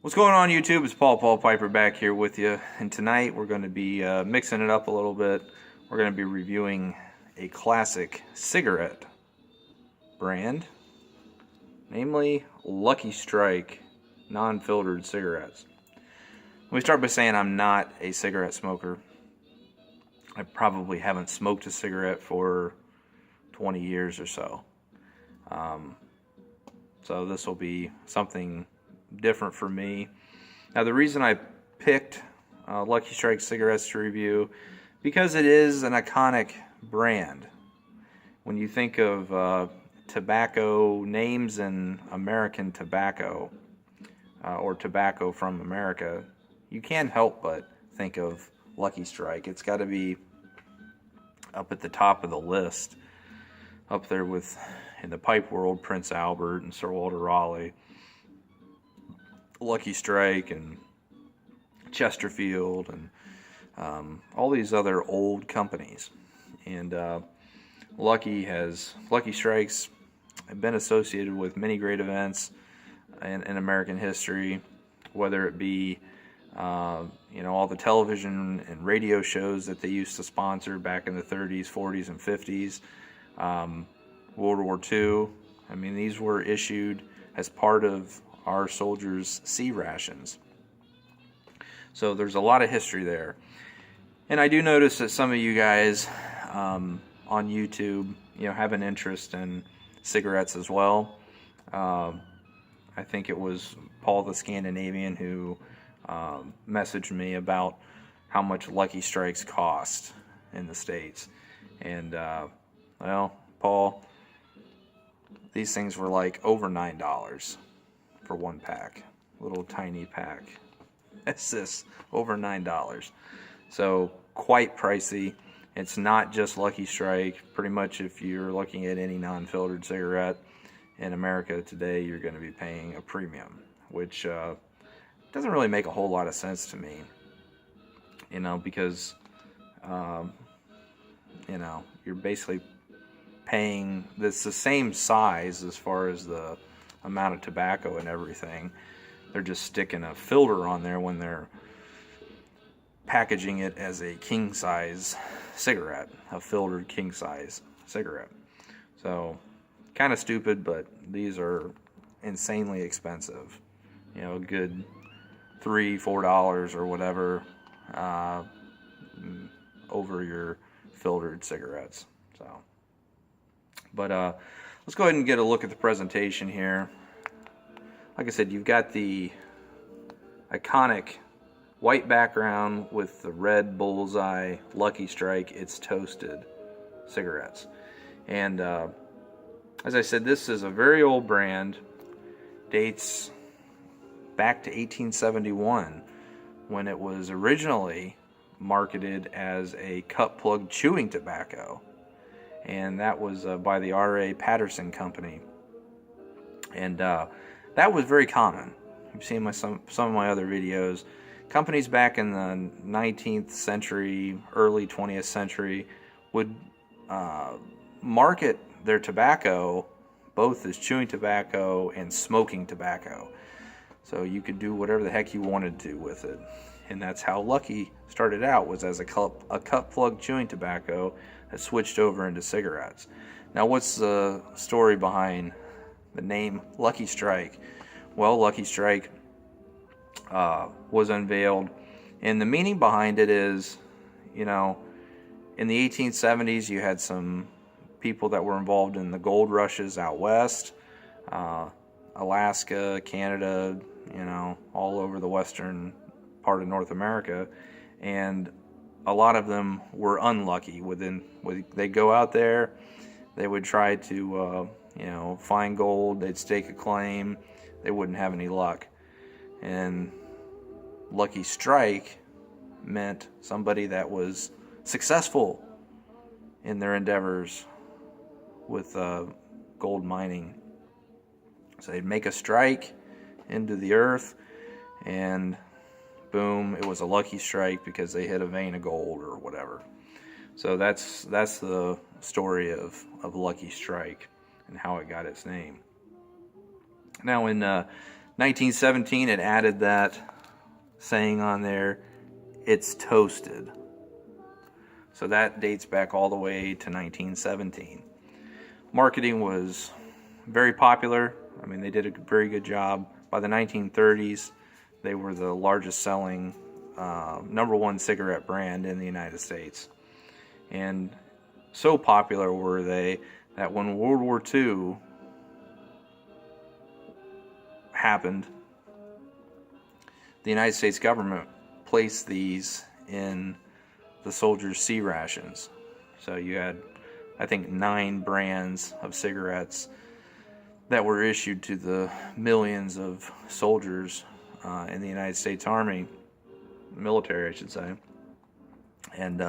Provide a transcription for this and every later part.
What's going on, YouTube? It's Paul Piper back here with you, and tonight we're going to be mixing it up a little bit. We're going to be reviewing a classic cigarette brand, namely Lucky Strike non-filtered cigarettes. Let me start by saying I'm not a cigarette smoker. I probably haven't smoked a cigarette for 20 years or so. So this will be something different for me. Now, the reason I picked Lucky Strike cigarettes to review, because it is an iconic brand. When you think of tobacco names in American tobacco, or tobacco from America, you can't help but think of Lucky Strike. It's got to be up at the top of the list, up there with, in the pipe world, Prince Albert and Sir Walter Raleigh, Lucky Strike and Chesterfield and all these other old companies. And Lucky Strikes have been associated with many great events in American history, whether it be all the television and radio shows that they used to sponsor back in the 30s, 40s, and 50s, World War II. I mean, these were issued as part of our soldiers' sea rations. So there's a lot of history there. And I do notice that some of you guys on YouTube, have an interest in cigarettes as well. I think it was Paul the Scandinavian who messaged me about how much Lucky Strikes cost in the States. And, well, Paul, these things were like over $9 for one pack. Little tiny pack. That's this, over $9. So quite pricey. It's not just Lucky Strike. Pretty much if you're looking at any non-filtered cigarette in America today, you're going to be paying a premium, which doesn't really make a whole lot of sense to me. Because you're basically paying, it's the same size as far as the amount of tobacco and everything. They're just sticking a filter on there when they're packaging it as a king size cigarette, a filtered king size cigarette. So kind of stupid, but these are insanely expensive. A good $3-4 or whatever over your filtered cigarettes. So, but let's go ahead and get a look at the presentation here. Like I said, you've got the iconic white background with the red bullseye Lucky Strike It's Toasted cigarettes. And as I said, this is a very old brand. Dates back to 1871 when it was originally marketed as a cut plug chewing tobacco. And that was by the R.A. Patterson Company. And that was very common. You've seen some of my other videos. Companies back in the 19th century, early 20th century would market their tobacco both as chewing tobacco and smoking tobacco. So you could do whatever the heck you wanted to with it. And that's how Lucky started out, was as a cut plug chewing tobacco that switched over into cigarettes. Now, what's the story behind the name Lucky Strike? Well, Lucky Strike was unveiled, and the meaning behind it is, in the 1870s, you had some people that were involved in the gold rushes out west, Alaska, Canada, all over the western part of North America, and a lot of them were unlucky. They'd go out there, they would try to find gold, they'd stake a claim, they wouldn't have any luck. And Lucky Strike meant somebody that was successful in their endeavors with gold mining. So they'd make a strike into the earth, and boom, it was a lucky strike because they hit a vein of gold or whatever. So that's the story of Lucky Strike and how it got its name. Now, in 1917, it added that saying on there, "It's toasted." So that dates back all the way to 1917. Marketing was very popular. I mean, they did a very good job. By the 1930s, they were the largest selling #1 cigarette brand in the United States. And so popular were they that when World War II happened, the United States government placed these in the soldiers' C rations. So you had, I think, 9 brands of cigarettes that were issued to the millions of soldiers in the United States Army, military, I should say. And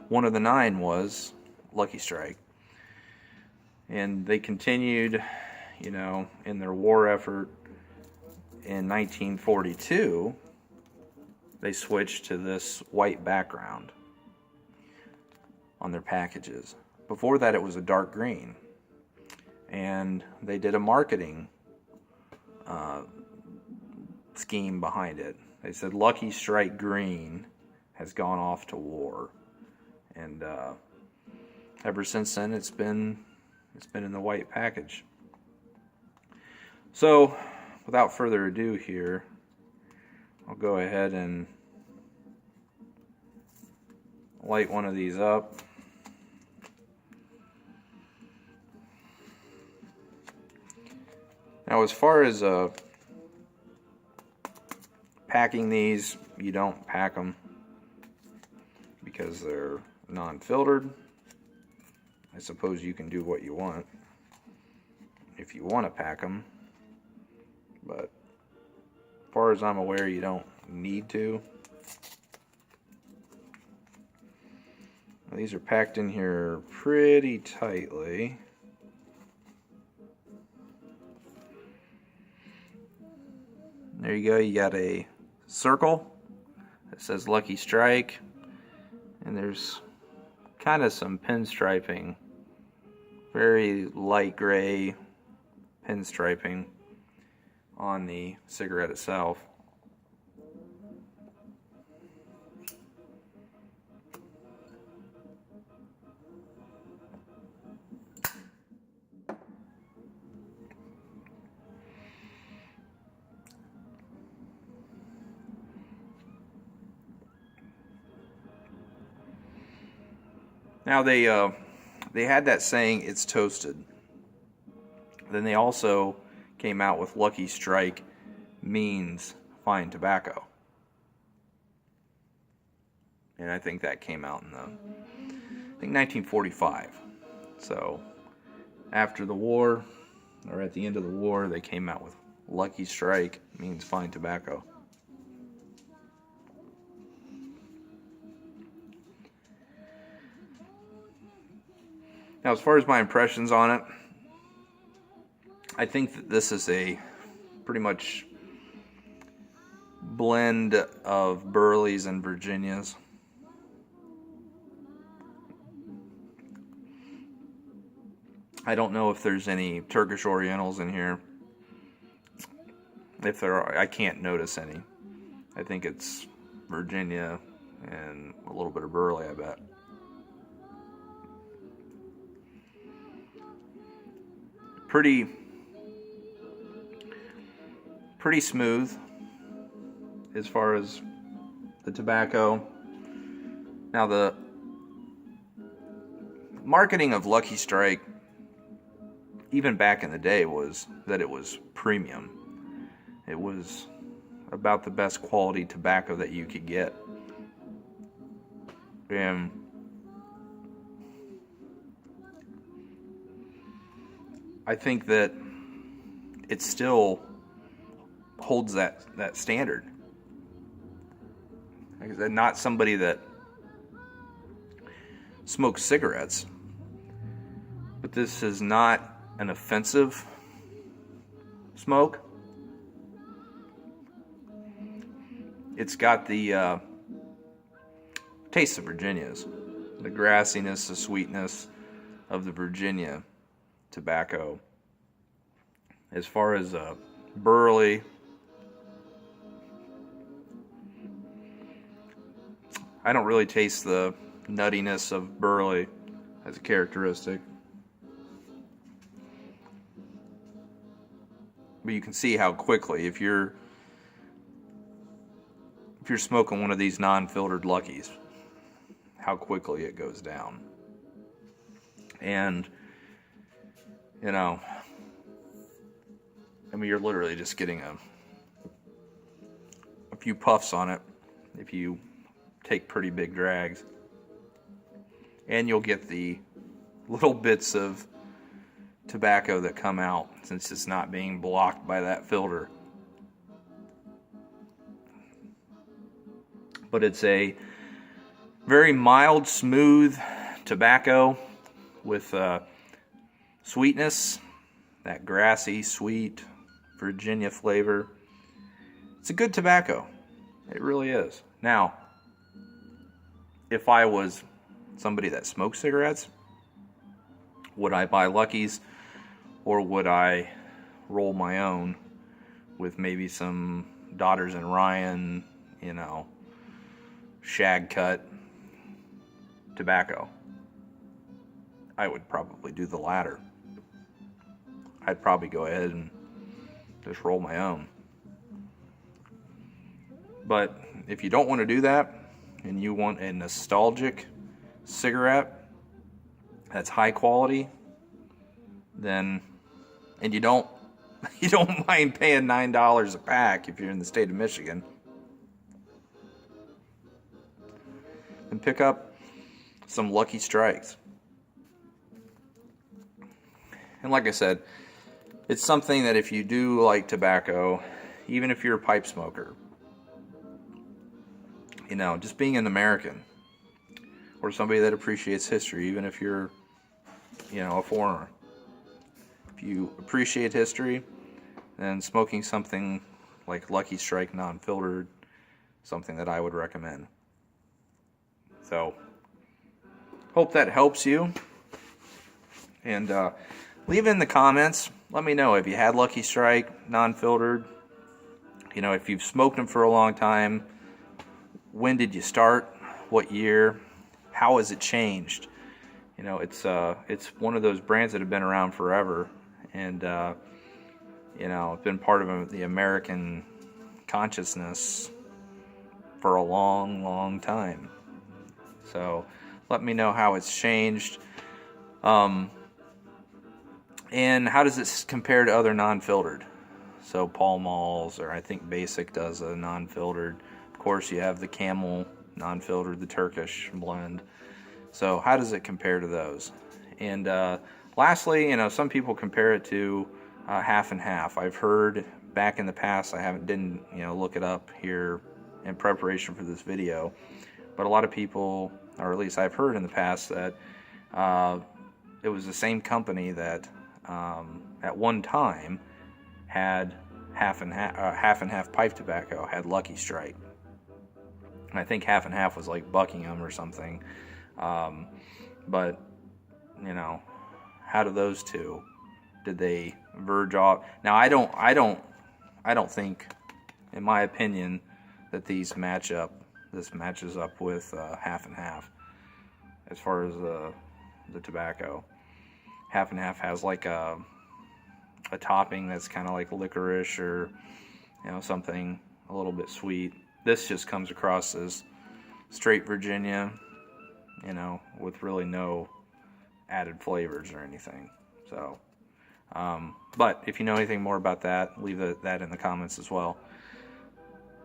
one of the 9 was Lucky Strike. And they continued, in their war effort. In 1942, they switched to this white background on their packages. Before that, it was a dark green. And they did a marketing scheme behind it. They said Lucky Strike Green has gone off to war. And ever since then, it's been in the white package. So, without further ado here, I'll go ahead and light one of these up. Now, as far as packing these, you don't pack them because they're non-filtered. I suppose you can do what you want if you want to pack them, but as far as I'm aware, you don't need to. Now, these are packed in here pretty tightly. There you go. You got a circle that says Lucky Strike, and there's kind of some pinstriping, very light gray pinstriping on the cigarette itself. Now they had that saying, "It's toasted." Then they also came out with Lucky Strike means fine tobacco. And I think that came out in 1945. So after the war, or at the end of the war, they came out with Lucky Strike means fine tobacco. Now, as far as my impressions on it, I think that this is a pretty much blend of Burleys and Virginias. I don't know if there's any Turkish Orientals in here. If there are, I can't notice any. I think it's Virginia and a little bit of Burley, I bet. Pretty smooth as far as the tobacco. Now, the marketing of Lucky Strike, even back in the day, was that it was premium. It was about the best quality tobacco that you could get. And I think that it still holds that standard. Like I said, not somebody that smokes cigarettes, but this is not an offensive smoke. It's got the taste of Virginias, the grassiness, the sweetness of the Virginia tobacco. As far as Burley, I don't really taste the nuttiness of burley as a characteristic. But you can see how quickly, if you're smoking one of these non-filtered Luckies, how quickly it goes down. And, you know, I mean, you're literally just getting a few puffs on it if you take pretty big drags. And you'll get the little bits of tobacco that come out since it's not being blocked by that filter. But it's a very mild, smooth tobacco with sweetness, that grassy, sweet Virginia flavor. It's a good tobacco. It really is. Now, if I was somebody that smokes cigarettes, would I buy Luckies, or would I roll my own with maybe some Daughters and Ryan, you know, shag cut tobacco? I would probably do the latter. I'd probably go ahead and just roll my own. But if you don't want to do that, and you want a nostalgic cigarette that's high quality, then, and you don't mind paying $9 a pack if you're in the state of Michigan, then pick up some Lucky Strikes. And like I said, it's something that if you do like tobacco, even if you're a pipe smoker, you know, just being an American or somebody that appreciates history, even if you're, you know, a foreigner, if you appreciate history, then smoking something like Lucky Strike non-filtered, something that I would recommend. So, hope that helps you. And leave in the comments. Let me know if you had Lucky Strike non-filtered. You know, if you've smoked them for a long time. When did you start? What year? How has it changed? You know, it's one of those brands that have been around forever, and you know, it's been part of the American consciousness for a long, long time. So, let me know how it's changed. And how does it compare to other non-filtered? So Pall Malls, or I think Basic does a non-filtered. Of course, you have the Camel non-filtered, the Turkish blend. So how does it compare to those? And lastly, you know, some people compare it to half and half. I've heard back in the past, didn't look it up here in preparation for this video, but a lot of people, or at least I've heard in the past, that it was the same company that at one time had half and half pipe tobacco, had Lucky Strike. And I think half and half was like Buckingham or something. But, you know, how do those two, did they verge off? Now, I don't think, in my opinion, that this matches up with half and half as far as the tobacco. Half and half has like a topping that's kind of like licorice, or, you know, something a little bit sweet. This just comes across as straight Virginia, you know, with really no added flavors or anything. So, but if you know anything more about that, leave that in the comments as well.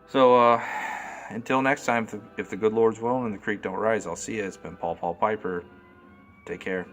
So, until next time, if the good Lord's willing and the creek don't rise, I'll see you. It's been Paul Piper. Take care.